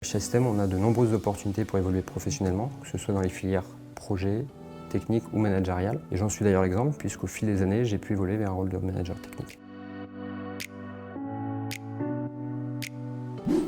Chez Système, on a de nombreuses opportunités pour évoluer professionnellement, que ce soit dans les filières projet, technique ou managériale. Et j'en suis d'ailleurs l'exemple, puisqu'au fil des années, j'ai pu évoluer vers un rôle de manager technique.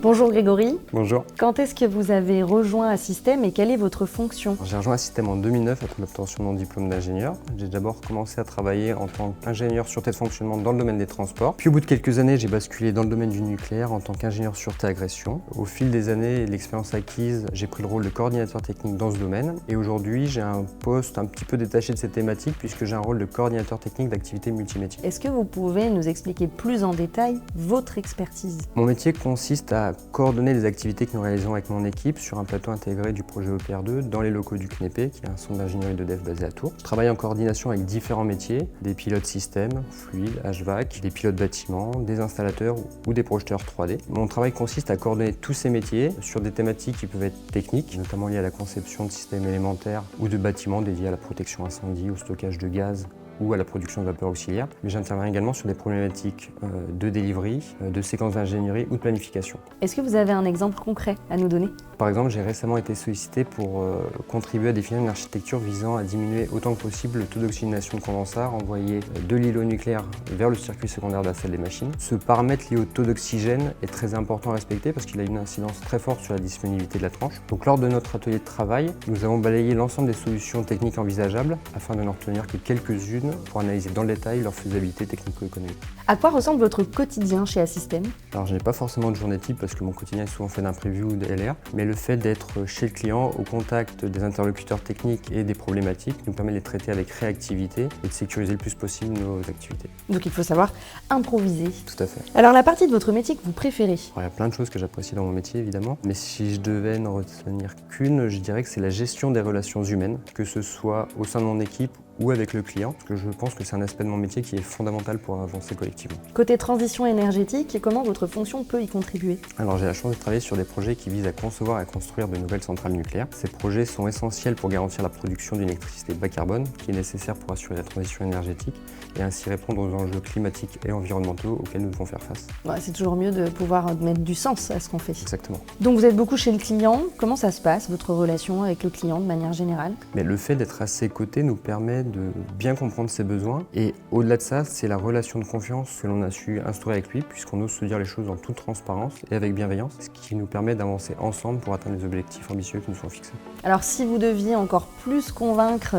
Bonjour Grégory. Bonjour. Quand est-ce que vous avez rejoint Assystem et quelle est votre fonction? J'ai rejoint Assystem en 2009 après l'obtention de mon diplôme d'ingénieur. J'ai d'abord commencé à travailler en tant qu'ingénieur sûreté de fonctionnement dans le domaine des transports. Puis au bout de quelques années, j'ai basculé dans le domaine du nucléaire en tant qu'ingénieur sûreté agression. Au fil des années et de l'expérience acquise, j'ai pris le rôle de coordinateur technique dans ce domaine. Et aujourd'hui, j'ai un poste un petit peu détaché de cette thématique puisque j'ai un rôle de coordinateur technique d'activités multimétiers. Est-ce que vous pouvez nous expliquer plus en détail votre expertise? Mon métier consiste à coordonner les activités que nous réalisons avec mon équipe sur un plateau intégré du projet OPR2 dans les locaux du CNEP, qui est un centre d'ingénierie de dev basé à Tours. Je travaille en coordination avec différents métiers, des pilotes système, fluide, HVAC, des pilotes bâtiments, des installateurs ou des projeteurs 3D. Mon travail consiste à coordonner tous ces métiers sur des thématiques qui peuvent être techniques, notamment liées à la conception de systèmes élémentaires ou de bâtiments dédiés à la protection incendie, au stockage de gaz ou à la production de vapeur auxiliaire. Mais j'interviens également sur des problématiques de delivery, de séquences d'ingénierie ou de planification. Est-ce que vous avez un exemple concret à nous donner? Par exemple, j'ai récemment été sollicité pour contribuer à définir une architecture visant à diminuer autant que possible le taux d'oxygénation de condensat envoyé de l'îlot nucléaire vers le circuit secondaire de la salle des machines. Ce paramètre lié au taux d'oxygène est très important à respecter parce qu'il a une incidence très forte sur la disponibilité de la tranche. Donc lors de notre atelier de travail, nous avons balayé l'ensemble des solutions techniques envisageables afin de n'en retenir que quelques-unes pour analyser dans le détail leur faisabilité technico-économique. À quoi ressemble votre quotidien chez Assystem? Alors je n'ai pas forcément de journée type parce que mon quotidien est souvent fait d'imprévus ou de LR, mais le fait d'être chez le client, au contact des interlocuteurs techniques et des problématiques, nous permet de les traiter avec réactivité et de sécuriser le plus possible nos activités. Donc il faut savoir improviser. Tout à fait. Alors la partie de votre métier que vous préférez? Alors, il y a plein de choses que j'apprécie dans mon métier évidemment, mais si je devais n'en retenir qu'une, je dirais que c'est la gestion des relations humaines, que ce soit au sein de mon équipe ou avec le client, parce que je pense que c'est un aspect de mon métier qui est fondamental pour avancer collectivement. Côté transition énergétique, comment votre fonction peut y contribuer? Alors j'ai la chance de travailler sur des projets qui visent à concevoir et à construire de nouvelles centrales nucléaires. Ces projets sont essentiels pour garantir la production d'une électricité bas carbone qui est nécessaire pour assurer la transition énergétique et ainsi répondre aux enjeux climatiques et environnementaux auxquels nous devons faire face. Ouais, c'est toujours mieux de pouvoir mettre du sens à ce qu'on fait. Exactement. Donc vous êtes beaucoup chez le client. Comment ça se passe, votre relation avec le client de manière générale? Mais le fait d'être à ses côtés nous permet de bien comprendre ses besoins et au-delà de ça, c'est la relation de confiance que l'on a su instaurer avec lui puisqu'on ose se dire les choses en toute transparence et avec bienveillance, ce qui nous permet d'avancer ensemble pour atteindre les objectifs ambitieux qui nous sont fixés. Alors si vous deviez encore plus convaincre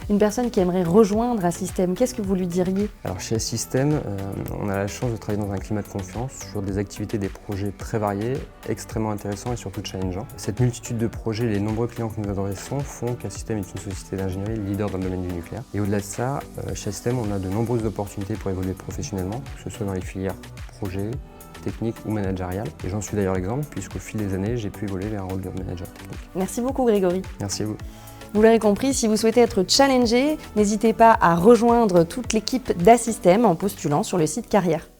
une personne qui aimerait rejoindre Assystem, qu'est-ce que vous lui diriez? Alors chez Assystem, on a la chance de travailler dans un climat de confiance sur des activités, des projets très variés, extrêmement intéressants et surtout challengeants. Cette multitude de projets et les nombreux clients que nous adressons font qu'Assystem est une société d'ingénierie leader dans le domaine du nucléaire. Et au-delà de ça, chez Assystem, on a de nombreuses opportunités pour évoluer professionnellement, que ce soit dans les filières projet, technique ou managériale. Et j'en suis d'ailleurs l'exemple puisqu'au fil des années, j'ai pu évoluer vers un rôle de manager technique. Merci beaucoup Grégory. Merci à vous. Vous l'aurez compris, si vous souhaitez être challengé, n'hésitez pas à rejoindre toute l'équipe d'Assystem en postulant sur le site Carrière.